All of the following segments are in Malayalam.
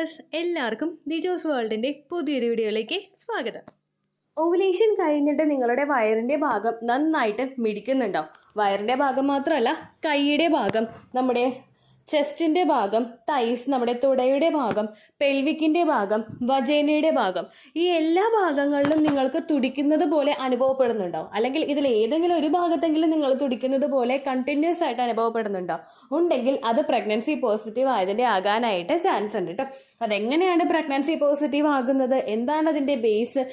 വ്യൂവേഴ്സ്, എല്ലാവർക്കും ദിജോസ് വേൾഡിൻ്റെ പുതിയൊരു വീഡിയോയിലേക്ക് സ്വാഗതം. ഓവുലേഷൻ കഴിഞ്ഞിട്ട് നിങ്ങളുടെ വയറിൻ്റെ ഭാഗം നന്നായിട്ട് മിടിക്കുന്നുണ്ടോ? വയറിൻ്റെ ഭാഗം മാത്രമല്ല, കൈയുടെ ഭാഗം, നമ്മുടെ ചെസ്റ്റിൻ്റെ ഭാഗം, തൈസ്, നമ്മുടെ തുടയുടെ ഭാഗം, പെൽവിക്കിൻ്റെ ഭാഗം, വജേനയുടെ ഭാഗം, ഈ എല്ലാ ഭാഗങ്ങളിലും നിങ്ങൾക്ക് തുടിക്കുന്നത് പോലെ അനുഭവപ്പെടുന്നുണ്ടോ? അല്ലെങ്കിൽ ഇതിൽ ഏതെങ്കിലും ഒരു ഭാഗത്തെങ്കിലും നിങ്ങൾ തുടിക്കുന്നത് പോലെ കണ്ടിന്യൂസ് ആയിട്ട് അനുഭവപ്പെടുന്നുണ്ടോ? ഉണ്ടെങ്കിൽ അത് പ്രഗ്നൻസി പോസിറ്റീവ് ആയതിൻ്റെ ആകാനായിട്ട് ചാൻസ് ഉണ്ട് കേട്ടോ. അതെങ്ങനെയാണ് പ്രഗ്നൻസി പോസിറ്റീവ് ആകുന്നത്, എന്താണ് അതിൻ്റെ ബേസ്,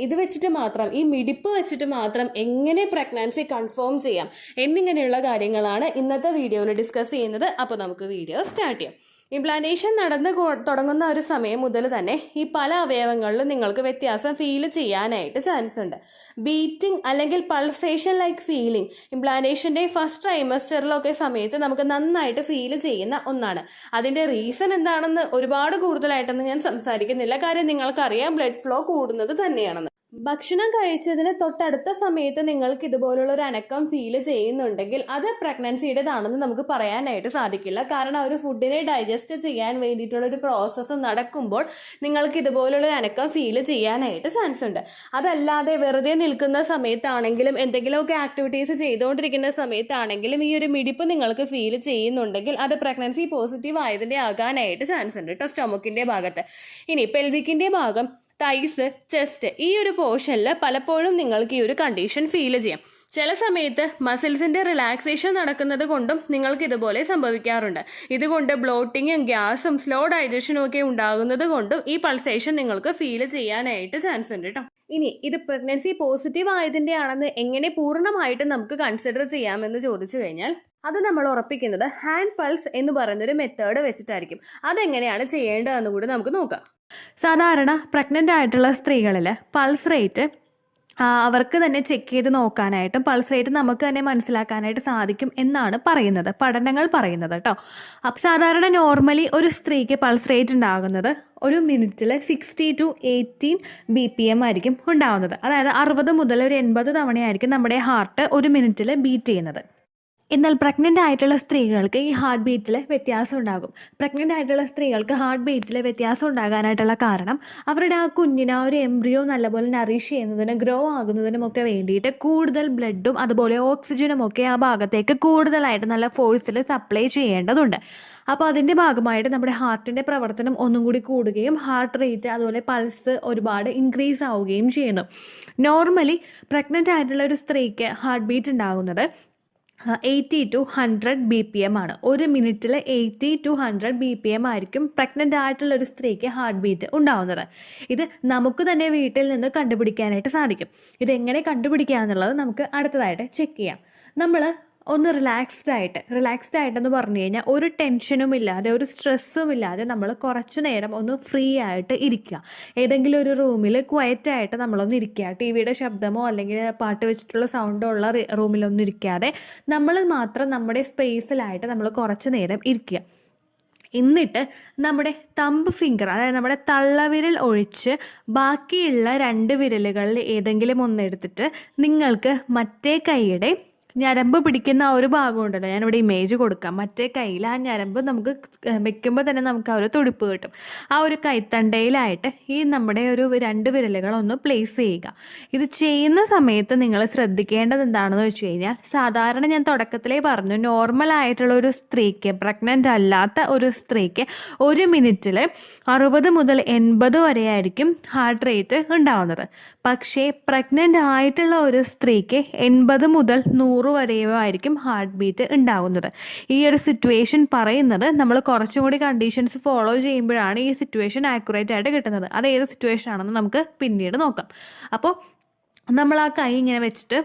ഇത് വെച്ചിട്ട് മാത്രം, ഈ മിടിപ്പ് വെച്ചിട്ട് മാത്രം എങ്ങനെ പ്രഗ്നൻസി കൺഫേം ചെയ്യാം എന്നിങ്ങനെയുള്ള കാര്യങ്ങളാണ് ഇന്നത്തെ വീഡിയോയിൽ ഡിസ്കസ് ചെയ്യുന്നത്. അപ്പോൾ നമുക്ക് വീഡിയോ സ്റ്റാർട്ട് ചെയ്യാം. ഇംപ്ലാന്റേഷൻ നടന്ന് തുടങ്ങുന്ന ഒരു സമയം മുതൽ തന്നെ ഈ പല അവയവങ്ങളിലും നിങ്ങൾക്ക് വ്യത്യാസം ഫീൽ ചെയ്യാനായിട്ട് ചാൻസ് ഉണ്ട്. ബീറ്റിംഗ് അല്ലെങ്കിൽ പൾസേഷൻ ലൈക്ക് ഫീലിംഗ് ഇംപ്ലാന്റേഷൻ്റെ ഫസ്റ്റ് ട്രൈമസ്റ്ററിലൊക്കെ സമയത്ത് നമുക്ക് നന്നായിട്ട് ഫീൽ ചെയ്യുന്ന ഒന്നാണ്. അതിൻ്റെ റീസൺ എന്താണെന്ന് ഒരുപാട് കൂടുതലായിട്ടൊന്നും ഞാൻ സംസാരിക്കുന്നില്ല, കാര്യം നിങ്ങൾക്കറിയാം ബ്ലഡ് ഫ്ലോ കൂടുന്നത് തന്നെയാണെന്ന്. ഭക്ഷണം കഴിച്ചതിന് തൊട്ടടുത്ത സമയത്ത് നിങ്ങൾക്ക് ഇതുപോലുള്ള ഒരു അനക്കം ഫീൽ ചെയ്യുന്നുണ്ടെങ്കിൽ അത് പ്രഗ്നൻസിയുടേതാണെന്ന് നമുക്ക് പറയാനായിട്ട് സാധിക്കില്ല. കാരണം ഒരു ഫുഡിനെ ഡൈജസ്റ്റ് ചെയ്യാൻ വേണ്ടിയിട്ടുള്ള ഒരു പ്രോസസ്സ് നടക്കുമ്പോൾ നിങ്ങൾക്ക് ഇതുപോലുള്ള അനക്കം ഫീൽ ചെയ്യാനായിട്ട് ചാൻസ് ഉണ്ട്. അതല്ലാതെ വെറുതെ നിൽക്കുന്ന സമയത്താണെങ്കിലും എന്തെങ്കിലുമൊക്കെ ആക്ടിവിറ്റീസ് ചെയ്തുകൊണ്ടിരിക്കുന്ന സമയത്താണെങ്കിലും ഈ ഒരു മിടിപ്പ് നിങ്ങൾക്ക് ഫീൽ ചെയ്യുന്നുണ്ടെങ്കിൽ അത് പ്രഗ്നൻസി പോസിറ്റീവ് ആയതിൻ്റെ ആകാനായിട്ട് ചാൻസ് ഉണ്ട് കേട്ടോ. സ്റ്റൊമക്കിൻ്റെ ഭാഗത്ത്. ഇനി പെൽവിക്കിൻ്റെ ഭാഗം, തൈസ്, ചെസ്റ്റ്, ഈ ഒരു പോർഷനിൽ പലപ്പോഴും നിങ്ങൾക്ക് ഈ ഒരു കണ്ടീഷൻ ഫീൽ ചെയ്യാം. ചില സമയത്ത് മസിൽസിൻ്റെ റിലാക്സേഷൻ നടക്കുന്നത് കൊണ്ടും നിങ്ങൾക്ക് ഇതുപോലെ സംഭവിക്കാറുണ്ട്. ഇതുകൊണ്ട് ബ്ലോട്ടിങ്ങും ഗ്യാസും സ്ലോ ഡൈജഷനും ഒക്കെ ഉണ്ടാകുന്നത് കൊണ്ടും ഈ പൾസേഷൻ നിങ്ങൾക്ക് ഫീൽ ചെയ്യാനായിട്ട് ചാൻസ് ഉണ്ട് കേട്ടോ. ഇനി ഇത് പ്രഗ്നൻസി പോസിറ്റീവ് ആയതിൻ്റെ ആണെന്ന് എങ്ങനെ പൂർണ്ണമായിട്ട് നമുക്ക് കൺസിഡർ ചെയ്യാമെന്ന് ചോദിച്ചു കഴിഞ്ഞാൽ അത് നമ്മൾ ഉറപ്പിക്കുന്നത് ഹാൻഡ് പൾസ് എന്ന് പറയുന്നൊരു മെത്തേഡ് വെച്ചിട്ടായിരിക്കും. അതെങ്ങനെയാണ് ചെയ്യേണ്ടതെന്ന് കൂടി നമുക്ക് നോക്കാം. സാധാരണ പ്രഗ്നൻ്റ് ആയിട്ടുള്ള സ്ത്രീകളിൽ പൾസ് റേറ്റ് അവർക്ക് തന്നെ ചെക്ക് ചെയ്ത് നോക്കാനായിട്ടും പൾസ് റേറ്റ് നമുക്ക് തന്നെ മനസ്സിലാക്കാനായിട്ട് സാധിക്കും എന്നാണ് പറയുന്നത്, പഠനങ്ങൾ പറയുന്നത് കേട്ടോ. അപ്പം സാധാരണ നോർമലി ഒരു സ്ത്രീക്ക് പൾസ് റേറ്റ് ഉണ്ടാകുന്നത് ഒരു മിനിറ്റിൽ 60 to 80 BPM ആയിരിക്കും ഉണ്ടാകുന്നത്. അതായത് 60 മുതൽ ഒരു 80 തവണയായിരിക്കും നമ്മുടെ ഹാർട്ട് ഒരു മിനിറ്റിൽ ബീറ്റ് ചെയ്യുന്നത്. എന്നാൽ പ്രഗ്നൻ്റ് ആയിട്ടുള്ള സ്ത്രീകൾക്ക് ഈ ഹാർട്ട് ബീറ്റിൽ വ്യത്യാസം ഉണ്ടാകും. പ്രഗ്നൻ്റ് ആയിട്ടുള്ള സ്ത്രീകൾക്ക് ഹാർട്ട് ബീറ്റിൽ വ്യത്യാസം ഉണ്ടാകാനായിട്ടുള്ള കാരണം അവരുടെ ആ കുഞ്ഞിനെ, ആ ഒരു എംബ്രിയോ നല്ലപോലെ നറിഷ് ചെയ്യുന്നതിനും ഗ്രോ ആകുന്നതിനും ഒക്കെ വേണ്ടിയിട്ട് കൂടുതൽ ബ്ലഡും അതുപോലെ ഓക്സിജനും ഒക്കെ ആ ഭാഗത്തേക്ക് കൂടുതലായിട്ട് നല്ല ഫോഴ്സിൽ സപ്ലൈ ചെയ്യേണ്ടതുണ്ട്. അപ്പോൾ അതിൻ്റെ ഭാഗമായിട്ട് നമ്മുടെ ഹാർട്ടിൻ്റെ പ്രവർത്തനം ഒന്നും കൂടി കൂടുകയും ഹാർട്ട് റേറ്റ് അതുപോലെ പൾസ് ഒരുപാട് ഇൻക്രീസ് ആവുകയും ചെയ്യുന്നു. നോർമലി പ്രഗ്നൻ്റ് ആയിട്ടുള്ള ഒരു സ്ത്രീക്ക് ഹാർട്ട് ബീറ്റ് ഉണ്ടാകുന്നത് 80 to 100 BPM ആണ്. ഒരു മിനിറ്റിൽ 80 to 100 BPM ആയിരിക്കും പ്രഗ്നൻ്റ് ആയിട്ടുള്ള ഒരു സ്ത്രീക്ക് ഹാർട്ട് ബീറ്റ് ഉണ്ടാവുന്നത്. ഇത് നമുക്ക് തന്നെ വീട്ടിൽ നിന്ന് കണ്ടുപിടിക്കാനായിട്ട് സാധിക്കും. ഇതെങ്ങനെ കണ്ടുപിടിക്കുക എന്നുള്ളത് നമുക്ക് അടുത്തതായിട്ട് ചെക്ക് ചെയ്യാം. നമ്മൾ ഒന്ന് റിലാക്സ്ഡ് ആയിട്ടെന്ന് പറഞ്ഞു കഴിഞ്ഞാൽ ഒരു ടെൻഷനും ഇല്ലാതെ ഒരു സ്ട്രെസ്സും ഇല്ലാതെ നമ്മൾ കുറച്ചു നേരം ഒന്ന് ഫ്രീ ആയിട്ട് ഇരിക്കുക. ഏതെങ്കിലും ഒരു റൂമിൽ ക്വയറ്റായിട്ട് നമ്മളൊന്ന് ഇരിക്കുക. ടി വിയുടെ ശബ്ദമോ അല്ലെങ്കിൽ പാട്ട് വെച്ചിട്ടുള്ള സൗണ്ടോ ഉള്ള റൂമിലൊന്നും ഇരിക്കാതെ നമ്മൾ മാത്രം നമ്മുടെ സ്പേസിലായിട്ട് നമ്മൾ കുറച്ച് നേരം ഇരിക്കുക. എന്നിട്ട് നമ്മുടെ തമ്പ് ഫിംഗർ, അതായത് നമ്മുടെ തള്ളവിരൽ ഒഴിച്ച് ബാക്കിയുള്ള 2 വിരലുകളിൽ ഏതെങ്കിലും ഒന്നെടുത്തിട്ട് നിങ്ങൾക്ക് മറ്റേ കൈയുടെ ഞരമ്പ് പിടിക്കുന്ന ആ ഒരു ഭാഗം ഉണ്ടല്ലോ, ഞാനിവിടെ ഇമേജ് കൊടുക്കാം. മറ്റേ കയ്യിൽ ആ ഞരമ്പ് നമുക്ക് വെക്കുമ്പോൾ തന്നെ നമുക്ക് ആ ഒരു തുടിപ്പ് കിട്ടും. ആ ഒരു കൈത്തണ്ടയിലായിട്ട് ഈ നമ്മുടെ ഒരു 2 വിരലുകളൊന്ന് പ്ലേസ് ചെയ്യുക. ഇത് ചെയ്യുന്ന സമയത്ത് നിങ്ങൾ ശ്രദ്ധിക്കേണ്ടത് എന്താണെന്ന് വെച്ച് കഴിഞ്ഞാൽ, സാധാരണ ഞാൻ തുടക്കത്തിലേ പറഞ്ഞു, നോർമൽ ആയിട്ടുള്ള ഒരു സ്ത്രീക്ക്, പ്രഗ്നൻ്റ് അല്ലാത്ത ഒരു സ്ത്രീക്ക് ഒരു മിനിറ്റിൽ 60 മുതൽ 80 വരെ ആയിരിക്കും ഹാർട്ട് റേറ്റ് ഉണ്ടാവുന്നത്. പക്ഷേ പ്രഗ്നൻ്റ് ആയിട്ടുള്ള ഒരു സ്ത്രീക്ക് 80 മുതൽ 100 വരെയോ ആയിരിക്കും ഹാർട്ട് ബീറ്റ് ഉണ്ടാകുന്നത്. ഈ ഒരു സിറ്റുവേഷൻ പറയുന്നത് നമ്മൾ കുറച്ചും കൂടി കണ്ടീഷൻസ് ഫോളോ ചെയ്യുമ്പോഴാണ് ഈ സിറ്റുവേഷൻ ആക്യുറേറ്റ് ആയിട്ട് കിട്ടുന്നത്. അത് ഏത് സിറ്റുവേഷൻ ആണെന്ന് നമുക്ക് പിന്നീട് നോക്കാം. അപ്പോൾ നമ്മൾ ആ കൈ ഇങ്ങനെ വെച്ചിട്ട്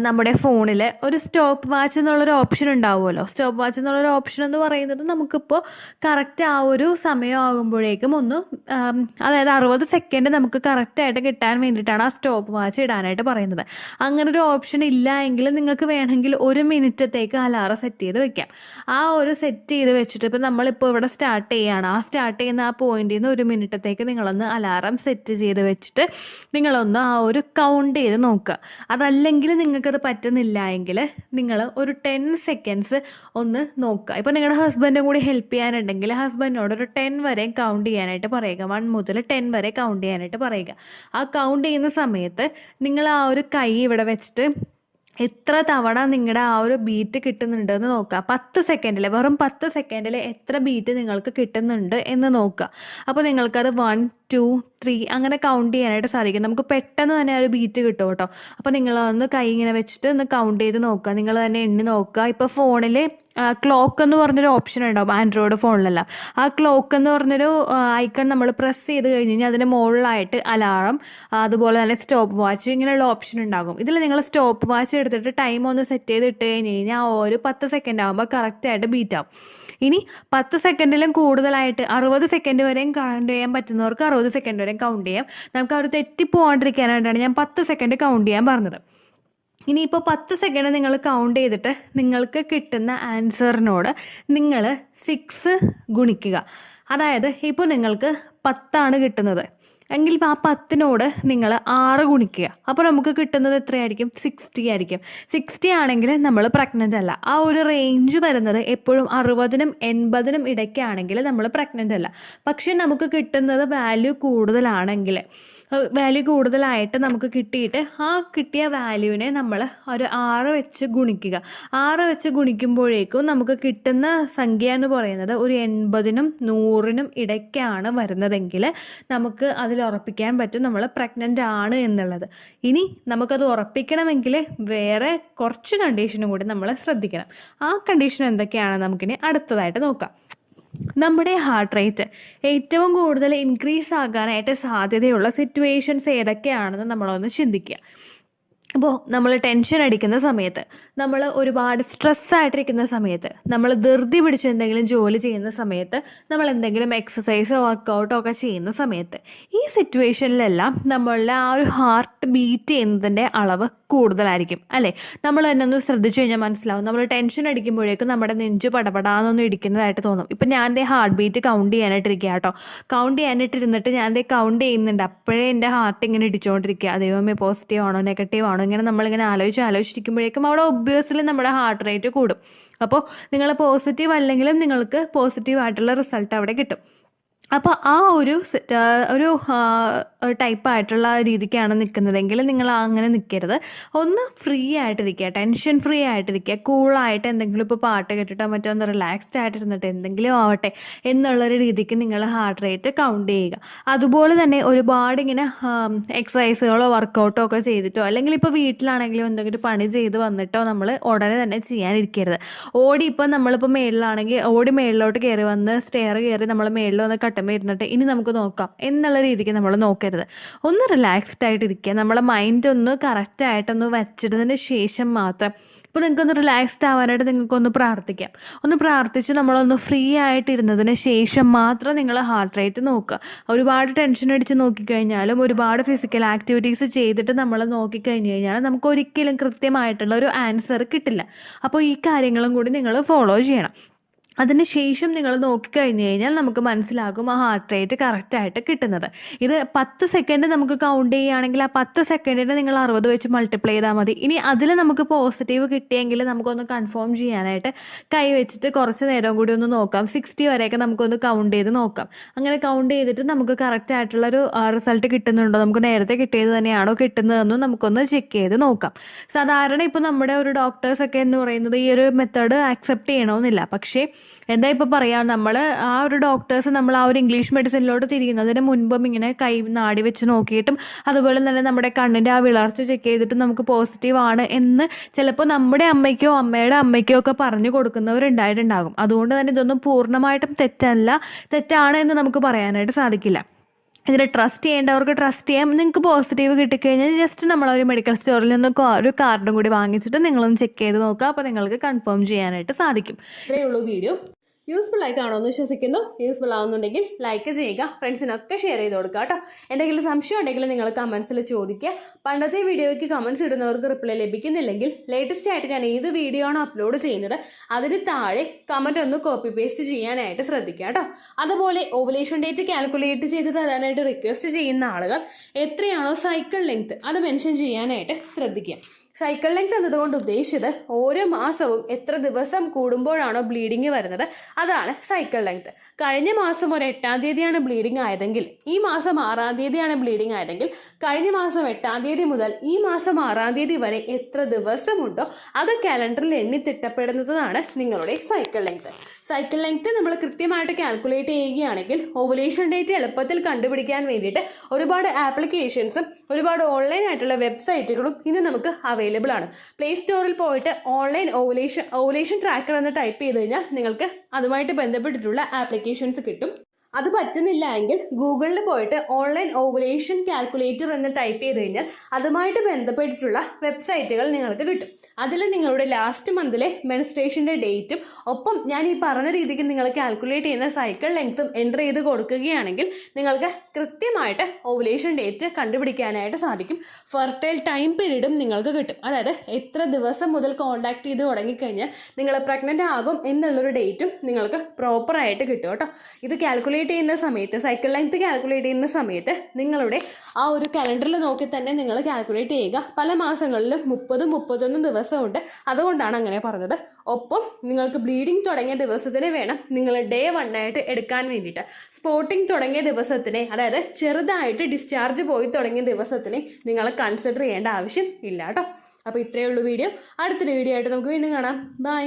നമ്മുടെ ഫോണിൽ ഒരു സ്റ്റോപ്പ് വാച്ച് എന്നുള്ളൊരു ഓപ്ഷൻ ഉണ്ടാവുമല്ലോ. സ്റ്റോപ്പ് വാച്ച് എന്നുള്ളൊരു ഓപ്ഷൻ എന്ന് പറയുന്നത് നമുക്കിപ്പോൾ കറക്റ്റ് ആ ഒരു സമയമാകുമ്പോഴേക്കും അതായത് 60 സെക്കൻഡ് നമുക്ക് കറക്റ്റായിട്ട് കിട്ടാൻ വേണ്ടിയിട്ടാണ് ആ സ്റ്റോപ്പ് വാച്ച് ഇടാനായിട്ട് പറയുന്നത്. അങ്ങനൊരു ഓപ്ഷൻ ഇല്ല എങ്കിൽ നിങ്ങൾക്ക് വേണമെങ്കിൽ 1 മിനിറ്റത്തേക്ക് അലാറം സെറ്റ് ചെയ്ത് വെക്കാം. ആ ഒരു സെറ്റ് ചെയ്ത് വെച്ചിട്ട് ഇപ്പോൾ നമ്മളിപ്പോൾ ഇവിടെ സ്റ്റാർട്ട് ചെയ്യുകയാണ്, ആ സ്റ്റാർട്ട് ചെയ്യുന്ന ആ പോയിന്റിൽ നിന്ന് 1 മിനിറ്റത്തേക്ക് നിങ്ങളൊന്ന് അലാറം സെറ്റ് ചെയ്ത് വെച്ചിട്ട് നിങ്ങളൊന്ന് ആ ഒരു കൗണ്ട് ചെയ്ത് നോക്കുക. അതല്ലെങ്കിൽ നിങ്ങൾക്കത് പറ്റുന്നില്ല എങ്കിൽ നിങ്ങൾ ഒരു 10 സെക്കൻഡ്സ് ഒന്ന് നോക്കുക. ഇപ്പോൾ നിങ്ങളുടെ ഹസ്ബൻഡും കൂടി ഹെൽപ്പ് ചെയ്യാനുണ്ടെങ്കിൽ ഹസ്ബൻഡിനോട് ഒരു 10 വരെ കൗണ്ട് ചെയ്യാനായിട്ട് പറയുക. 1 മുതൽ 10 വരെ കൗണ്ട് ചെയ്യാനായിട്ട് പറയുക. ആ കൗണ്ട് ചെയ്യുന്ന സമയത്ത് നിങ്ങൾ ആ ഒരു കൈ ഇവിടെ വെച്ചിട്ട് എത്ര തവണ നിങ്ങളുടെ ആ ഒരു ബീറ്റ് കിട്ടുന്നുണ്ടെന്ന് നോക്കുക. 10 സെക്കൻഡിൽ, വെറും 10 സെക്കൻഡിൽ എത്ര ബീറ്റ് നിങ്ങൾക്ക് കിട്ടുന്നുണ്ട് എന്ന് നോക്കുക. അപ്പോൾ നിങ്ങൾക്കത് 1, 2, 3 അങ്ങനെ കൗണ്ട് ചെയ്യാനായിട്ട് സാധിക്കും. നമുക്ക് പെട്ടെന്ന് തന്നെ ആ ഒരു ബീറ്റ് കിട്ടും കേട്ടോ. അപ്പോൾ നിങ്ങളൊന്ന് കൈ ഇങ്ങനെ വെച്ചിട്ട് ഒന്ന് കൗണ്ട് ചെയ്ത് നോക്കുക. നിങ്ങൾ തന്നെ എണ്ണി നോക്കുക. ഇപ്പോൾ ഫോണിൽ ക്ലോക്ക് എന്ന് പറഞ്ഞൊരു ഓപ്ഷൻ ഉണ്ടാവും ആൻഡ്രോയിഡ് ഫോണിലെല്ലാം. ആ ക്ലോക്ക് എന്ന് പറഞ്ഞൊരു ഐക്കൺ നമ്മൾ പ്രസ് ചെയ്ത് കഴിഞ്ഞ് കഴിഞ്ഞാൽ അതിന് മുകളിലായിട്ട് അലാറം, അതുപോലെ തന്നെ സ്റ്റോപ്പ് വാച്ച്, ഇങ്ങനെയുള്ള ഓപ്ഷൻ ഉണ്ടാകും. ഇതിൽ നിങ്ങൾ സ്റ്റോപ്പ് വാച്ച് എടുത്തിട്ട് ടൈം ഒന്ന് സെറ്റ് ചെയ്ത് ഇട്ട് കഴിഞ്ഞ് കഴിഞ്ഞാൽ ഒരു 10 സെക്കൻഡ് ആകുമ്പോൾ കറക്റ്റായിട്ട് ബീറ്റ് ആവും. ഇനി 10 സെക്കൻഡിലും കൂടുതലായിട്ട് 60 സെക്കൻഡ് വരെയും കൗണ്ട് ചെയ്യാൻ പറ്റുന്നവർക്ക് 60 സെക്കൻഡ് വരെയും കൗണ്ട് ചെയ്യാം. നമുക്ക് അവർ തെറ്റിപ്പോകാണ്ടിരിക്കാനായിട്ടാണ് ഞാൻ 10 സെക്കൻഡ് കൗണ്ട് ചെയ്യാൻ പറഞ്ഞത്. ഇനിയിപ്പോൾ 10 സെക്കൻഡ് നിങ്ങൾ കൗണ്ട് ചെയ്തിട്ട് നിങ്ങൾക്ക് കിട്ടുന്ന ആൻസറിനോട് നിങ്ങൾ 6 ഗുണിക്കുക. അതായത് ഇപ്പോൾ നിങ്ങൾക്ക് 10 കിട്ടുന്നത് എങ്കിൽ ആ 10നോട് നിങ്ങൾ 6 ഗുണിക്കുക. അപ്പോൾ നമുക്ക് കിട്ടുന്നത് എത്രയായിരിക്കും? 60 ആയിരിക്കും. 60 ആണെങ്കിൽ നമ്മൾ പ്രഗ്നൻ്റ് അല്ല. ആ ഒരു റേഞ്ച് വരുന്നത് എപ്പോഴും 60നും 80നും ഇടയ്ക്കാണെങ്കിൽ നമ്മൾ പ്രഗ്നൻ്റ് അല്ല. പക്ഷേ നമുക്ക് കിട്ടുന്നത് വാല്യൂ കൂടുതലായിട്ട് നമുക്ക് കിട്ടിയിട്ട് ആ കിട്ടിയ വാല്യൂവിനെ നമ്മൾ ഒരു 6 വെച്ച് ഗുണിക്കുക. 6 വെച്ച് ഗുണിക്കുമ്പോഴേക്കും നമുക്ക് കിട്ടുന്ന സംഖ്യ എന്ന് പറയുന്നത് ഒരു 80നും 100നും ഇടയ്ക്കാണ് വരുന്നതെങ്കിൽ നമുക്ക് അതിൽ ഉറപ്പിക്കാൻ പറ്റും നമ്മൾ പ്രഗ്നൻ്റ് ആണ് എന്നുള്ളത്. ഇനി നമുക്കത് ഉറപ്പിക്കണമെങ്കിൽ വേറെ കുറച്ച് കണ്ടീഷനും കൂടി നമ്മൾ ശ്രദ്ധിക്കണം. ആ കണ്ടീഷൻ എന്തൊക്കെയാണെന്ന് നമുക്കിനി അടുത്തതായിട്ട് നോക്കാം. നമ്മുടെ ഹാർട്ട് റേറ്റ് ഏറ്റവും കൂടുതൽ ഇൻക്രീസ് ആകാനായിട്ട് സാധ്യതയുള്ള സിറ്റുവേഷൻസ് ഏതൊക്കെയാണെന്ന് നമ്മളൊന്ന് ചിന്തിക്കുക. അപ്പോൾ നമ്മൾ ടെൻഷൻ അടിക്കുന്ന സമയത്ത്, നമ്മൾ ഒരുപാട് സ്ട്രെസ്സായിട്ടിരിക്കുന്ന സമയത്ത്, നമ്മൾ ധൃതി പിടിച്ച് എന്തെങ്കിലും ജോലി ചെയ്യുന്ന സമയത്ത്, നമ്മൾ എന്തെങ്കിലും എക്സസൈസോ വർക്കൗട്ടോ ഒക്കെ ചെയ്യുന്ന സമയത്ത്, ഈ സിറ്റുവേഷനിലെല്ലാം നമ്മളുടെ ആ ഒരു ഹാർട്ട് ബീറ്റ് ചെയ്യുന്നതിൻ്റെ അളവ് കൂടുതലായിരിക്കും അല്ലേ? നമ്മൾ തന്നെ ഒന്ന് ശ്രദ്ധിച്ചു കഴിഞ്ഞാൽ മനസ്സിലാവും. നമ്മൾ ടെൻഷൻ അടിക്കുമ്പോഴേക്കും നമ്മുടെ നെഞ്ച് പടപടാന്നൊന്നും ഇടിക്കുന്നതായിട്ട് തോന്നും. ഇപ്പം ഞാൻ എൻ്റെ ഹാർട്ട് ബീറ്റ് കൗണ്ട് ചെയ്യാനായിട്ടിരിക്കുക കേട്ടോ. കൗണ്ട് ചെയ്യാനായിട്ടിരുന്നിട്ട് ഞാൻ കൗണ്ട് ചെയ്യുന്നുണ്ട്. അപ്പോഴേ എൻ്റെ ഹാർട്ട് ഇങ്ങനെ ഇടിച്ചുകൊണ്ടിരിക്കുക. ദൈവമേ, പോസിറ്റീവ് ആണോ നെഗറ്റീവ് ആണോ, ഇങ്ങനെ നമ്മളിങ്ങനെ ആലോചിച്ചിരിക്കുമ്പോഴേക്കും അവിടെ ഒബ്വിയസ്ലി നമ്മുടെ ഹാർട്ട് റേറ്റ് കൂടും. അപ്പോൾ നിങ്ങൾ പോസിറ്റീവ് അല്ലെങ്കിലും നിങ്ങൾക്ക് പോസിറ്റീവായിട്ടുള്ള റിസൾട്ട് അവിടെ കിട്ടും. അപ്പോൾ ആ ഒരു ടൈപ്പായിട്ടുള്ള രീതിക്കാണ് നിൽക്കുന്നതെങ്കിൽ നിങ്ങൾ അങ്ങനെ നിൽക്കരുത്. ഒന്ന് ഫ്രീ ആയിട്ടിരിക്കുക, ടെൻഷൻ ഫ്രീ ആയിട്ടിരിക്കുക, കൂളായിട്ട് എന്തെങ്കിലും ഇപ്പോൾ പാട്ട് കേട്ടിട്ടോ മറ്റോ ഒന്ന് റിലാക്സ്ഡ് ആയിട്ടിരുന്നിട്ട് എന്തെങ്കിലും ആവട്ടെ എന്നുള്ളൊരു രീതിക്ക് നിങ്ങൾ ഹാർട്ട് റേറ്റ് കൗണ്ട് ചെയ്യുക. അതുപോലെ തന്നെ ഒരുപാട് ഇങ്ങനെ എക്സസൈസുകളോ വർക്കൗട്ടോ ഒക്കെ ചെയ്തിട്ടോ, അല്ലെങ്കിൽ ഇപ്പോൾ വീട്ടിലാണെങ്കിലും എന്തെങ്കിലും പണി ചെയ്ത് വന്നിട്ടോ നമ്മൾ ഉടനെ തന്നെ ചെയ്യാനിരിക്കരുത്. ഇപ്പം നമ്മളിപ്പോൾ മേളിലാണെങ്കിൽ മേളിലോട്ട് കയറി വന്ന് സ്റ്റെയർ കയറി നമ്മൾ മേളിൽ വന്ന് കട്ടുമ്പോൾ ഇരുന്നിട്ട് ഇനി നമുക്ക് നോക്കാം എന്നുള്ള രീതിക്ക് നമ്മൾ നോക്കരുത്. ഒന്ന് റിലാക്സ്ഡ് ആയിട്ടിരിക്കുക. നമ്മളെ മൈൻഡ് ഒന്ന് കറക്റ്റായിട്ടൊന്ന് വെച്ചിട്ടതിന് ശേഷം മാത്രം, ഇപ്പോൾ നിങ്ങൾക്കൊന്ന് റിലാക്സ്ഡ് ആവാനായിട്ട് നിങ്ങൾക്കൊന്ന് പ്രാർത്ഥിക്കാം. ഒന്ന് പ്രാർത്ഥിച്ച് നമ്മളൊന്ന് ഫ്രീ ആയിട്ടിരുന്നതിന് ശേഷം മാത്രം നിങ്ങൾ ഹാർട്ട് റേറ്റ് നോക്കുക. ഒരുപാട് ടെൻഷൻ അടിച്ച് നോക്കിക്കഴിഞ്ഞാലും ഒരുപാട് ഫിസിക്കൽ ആക്ടിവിറ്റീസ് ചെയ്തിട്ട് നമ്മൾ നോക്കിക്കഴിഞ്ഞ് കഴിഞ്ഞാൽ നമുക്ക് ഒരിക്കലും കൃത്യമായിട്ടുള്ള ഒരു ആൻസർ കിട്ടില്ല. അപ്പോൾ ഈ കാര്യങ്ങളും കൂടി നിങ്ങൾ ഫോളോ ചെയ്യണം. അതിന് ശേഷം നിങ്ങൾ നോക്കിക്കഴിഞ്ഞ് കഴിഞ്ഞാൽ നമുക്ക് മനസ്സിലാകും ആ ഹാർട്ട് റേറ്റ് കറക്റ്റായിട്ട് കിട്ടുന്നത്. ഇത് 10 സെക്കൻഡ് നമുക്ക് കൗണ്ട് ചെയ്യുകയാണെങ്കിൽ ആ 10 സെക്കൻഡിന് നിങ്ങൾ 60 വെച്ച് മൾട്ടിപ്ലൈ ചെയ്താൽ മതി. ഇനി അതിൽ നമുക്ക് പോസിറ്റീവ് കിട്ടിയെങ്കിൽ നമുക്കൊന്ന് കൺഫേം ചെയ്യാനായിട്ട് കൈ വെച്ചിട്ട് കുറച്ച് നേരം കൂടി ഒന്ന് നോക്കാം. 60 വരെയൊക്കെ നമുക്കൊന്ന് കൗണ്ട് ചെയ്ത് നോക്കാം. അങ്ങനെ കൗണ്ട് ചെയ്തിട്ട് നമുക്ക് കറക്റ്റായിട്ടുള്ളൊരു റിസൾട്ട് കിട്ടുന്നുണ്ടോ, നമുക്ക് നേരത്തെ കിട്ടിയത് തന്നെയാണോ കിട്ടുന്നതെന്നും നമുക്കൊന്ന് ചെക്ക് ചെയ്ത് നോക്കാം. സാധാരണ ഇപ്പോൾ നമ്മുടെ ഒരു ഡോക്ടേഴ്സൊക്കെ എന്ന് പറയുന്നത് ഈ ഒരു മെത്തേഡ് ആക്സെപ്റ്റ് ചെയ്യണമെന്നില്ല. പക്ഷേ എന്താ ഇപ്പോൾ പറയാം, നമ്മൾ ആ ഒരു ഡോക്ടേഴ്സ് നമ്മൾ ആ ഒരു ഇംഗ്ലീഷ് മെഡിസിനിലോട്ട് തിരിയുന്നതിന് മുൻപും ഇങ്ങനെ കൈ നാടി വെച്ച് നോക്കിയിട്ടും അതുപോലെ തന്നെ നമ്മുടെ കണ്ണിൻ്റെ ആ വിളർച്ച ചെക്ക് ചെയ്തിട്ട് നമുക്ക് പോസിറ്റീവ് ആണ് എന്ന് ചിലപ്പോൾ നമ്മുടെ അമ്മയ്ക്കോ അമ്മയുടെ അമ്മയ്ക്കോ ഒക്കെ പറഞ്ഞു കൊടുക്കുന്നവരുണ്ടായിട്ടുണ്ടാകും. അതുകൊണ്ട് തന്നെ ഇതൊന്നും പൂർണ്ണമായിട്ടും തെറ്റാണ് എന്ന് നമുക്ക് പറയാനായിട്ട് സാധിക്കില്ല. ഇതിൽ ട്രസ്റ്റ് ചെയ്യേണ്ടവർക്ക് ട്രസ്റ്റ് ചെയ്യാം. നിങ്ങൾക്ക് പോസിറ്റീവ് കിട്ടിക്കഴിഞ്ഞാൽ ജസ്റ്റ് നമ്മളൊരു മെഡിക്കൽ സ്റ്റോറിൽ നിന്ന് ഒരു കാർഡും കൂടി വാങ്ങിച്ചിട്ട് നിങ്ങളൊന്ന് ചെക്ക് ചെയ്ത് നോക്കുക. അപ്പോൾ നിങ്ങൾക്ക് കൺഫേം ചെയ്യാനായിട്ട് സാധിക്കും. ഇത്രയേ ഉള്ളൂ വീഡിയോ. യൂസ്ഫുൾ ആയി കാണുമെന്ന് വിശ്വസിക്കുന്നു. യൂസ്ഫുൾ ആവുന്നുണ്ടെങ്കിൽ ലൈക്ക് ചെയ്യുക, ഫ്രണ്ട്സിനൊക്കെ ഷെയർ ചെയ്ത് കൊടുക്കുക കേട്ടോ. എന്തെങ്കിലും സംശയം ഉണ്ടെങ്കിൽ നിങ്ങൾ കമൻസിൽ ചോദിക്കുക. പണ്ടത്തെ വീഡിയോയ്ക്ക് കമൻസ് ഇടുന്നവർക്ക് റിപ്ലൈ ലഭിക്കുന്നില്ലെങ്കിൽ ലേറ്റസ്റ്റ് ആയിട്ട് ഞാൻ ഏത് വീഡിയോ ആണോ അപ്ലോഡ് ചെയ്യുന്നത് അതിന് താഴെ കമൻറ്റ് ഒന്ന് കോപ്പി പേസ്റ്റ് ചെയ്യാനായിട്ട് ശ്രദ്ധിക്കുക കേട്ടോ. അതുപോലെ ഓവുലേഷൻ ഡേറ്റ് കാൽക്കുലേറ്റ് ചെയ്ത് തരാനായിട്ട് റിക്വസ്റ്റ് ചെയ്യുന്ന ആളുകൾ എത്രയാണോ സൈക്കിൾ ലെങ്ത് അത് മെൻഷൻ ചെയ്യാനായിട്ട് ശ്രദ്ധിക്കുക. സൈക്കിൾ ലെങ്ത് എന്നതുകൊണ്ട് ഉദ്ദേശിച്ചത് ഓരോ മാസവും എത്ര ദിവസം കൂടുമ്പോഴാണോ ബ്ലീഡിങ് വരുന്നത് അതാണ് സൈക്കിൾ ലെങ്ത്. കഴിഞ്ഞ മാസം ഒരു 8-ാം തീയതിയാണ് ബ്ലീഡിങ് ആയതെങ്കിൽ ഈ മാസം 6-ാം തീയതിയാണ് ബ്ലീഡിങ് ആയതെങ്കിൽ കഴിഞ്ഞ മാസം 8-ാം തീയതി മുതൽ ഈ മാസം 6-ാം തീയതി വരെ എത്ര ദിവസമുണ്ടോ അത് കാലണ്ടറിൽ എണ്ണി തിട്ടപ്പെടുന്നതാണ് നിങ്ങളുടെ സൈക്കിൾ ലെങ്ത്. സൈക്കിൾ ലെങ്ത് നമ്മൾ കൃത്യമായിട്ട് കാൽക്കുലേറ്റ് ചെയ്യുകയാണെങ്കിൽ ഓവുലേഷൻ ഡേറ്റ് എളുപ്പത്തിൽ കണ്ടുപിടിക്കാൻ വേണ്ടിയിട്ട് ഒരുപാട് ആപ്ലിക്കേഷൻസും ഒരുപാട് ഓൺലൈൻ ആയിട്ടുള്ള വെബ്സൈറ്റുകളും ഇന്ന് നമുക്ക് അവൈലബിൾ ആണ്. പ്ലേ സ്റ്റോറിൽ പോയിട്ട് ഓൺലൈൻ ഓവുലേഷൻ ട്രാക്കർ എന്ന് ടൈപ്പ് ചെയ്ത് കഴിഞ്ഞാൽ നിങ്ങൾക്ക് അതുമായിട്ട് ബന്ധപ്പെട്ടിട്ടുള്ള ആപ്ലിക്കേഷൻസ് കിട്ടും. അത് പറ്റുന്നില്ല എങ്കിൽ ഗൂഗിളിൽ പോയിട്ട് ഓൺലൈൻ ഓവുലേഷൻ കാൽക്കുലേറ്റർ എന്ന് ടൈപ്പ് ചെയ്ത് കഴിഞ്ഞാൽ അതുമായിട്ട് ബന്ധപ്പെട്ടിട്ടുള്ള വെബ്സൈറ്റുകൾ നിങ്ങൾക്ക് കിട്ടും. അതിൽ നിങ്ങളുടെ ലാസ്റ്റ് മന്തിലെ മെൻസ്ട്രേഷൻ്റെ ഡേറ്റും ഒപ്പം ഞാൻ ഈ പറഞ്ഞ രീതിക്ക് നിങ്ങൾ കാൽക്കുലേറ്റ് ചെയ്യുന്ന സൈക്കിൾ ലെങ്ത്തും എൻ്റർ ചെയ്ത് കൊടുക്കുകയാണെങ്കിൽ നിങ്ങൾക്ക് കൃത്യമായിട്ട് ഓവുലേഷൻ ഡേറ്റ് കണ്ടുപിടിക്കാനായിട്ട് സാധിക്കും. ഫെർട്ടൈൽ ടൈം പീരീഡും നിങ്ങൾക്ക് കിട്ടും. അതായത് എത്ര ദിവസം മുതൽ കോൺടാക്ട് ചെയ്ത് തുടങ്ങിക്കഴിഞ്ഞാൽ നിങ്ങൾ പ്രഗ്നൻ്റ് ആകും എന്നുള്ളൊരു ഡേറ്റും നിങ്ങൾക്ക് പ്രോപ്പറായിട്ട് കിട്ടും കേട്ടോ. ഇത് കാൽക്കുലേറ്റ് ചെയ്യുന്ന സമയത്ത് സൈക്കിൾ ലെങ്ത് കാൽക്കുലേറ്റ് ചെയ്യുന്ന സമയത്ത് നിങ്ങളുടെ ആ ഒരു കലണ്ടറിൽ നോക്കി തന്നെ നിങ്ങൾ കാൽക്കുലേറ്റ് ചെയ്യുക. പല മാസങ്ങളിലും 30-31 ദിവസമുണ്ട്, അതുകൊണ്ടാണ് അങ്ങനെ പറഞ്ഞത്. ഒപ്പം നിങ്ങൾക്ക് ബ്ലീഡിങ് തുടങ്ങിയ ദിവസത്തിന് വേണം നിങ്ങൾ ഡേ 1 ആയിട്ട് എടുക്കാൻ വേണ്ടിയിട്ട്. സ്പോട്ടിങ് തുടങ്ങിയ ദിവസത്തിനെ, അതായത് ചെറുതായിട്ട് ഡിസ്ചാർജ് പോയി തുടങ്ങിയ ദിവസത്തിനെ നിങ്ങൾ കൺസിഡർ ചെയ്യേണ്ട ആവശ്യം ഇല്ല കേട്ടോ. അപ്പോൾ ഇത്രയേ ഉള്ളൂ വീഡിയോ. അടുത്തൊരു വീഡിയോ ആയിട്ട് നമുക്ക് വീണ്ടും കാണാം. ബൈ.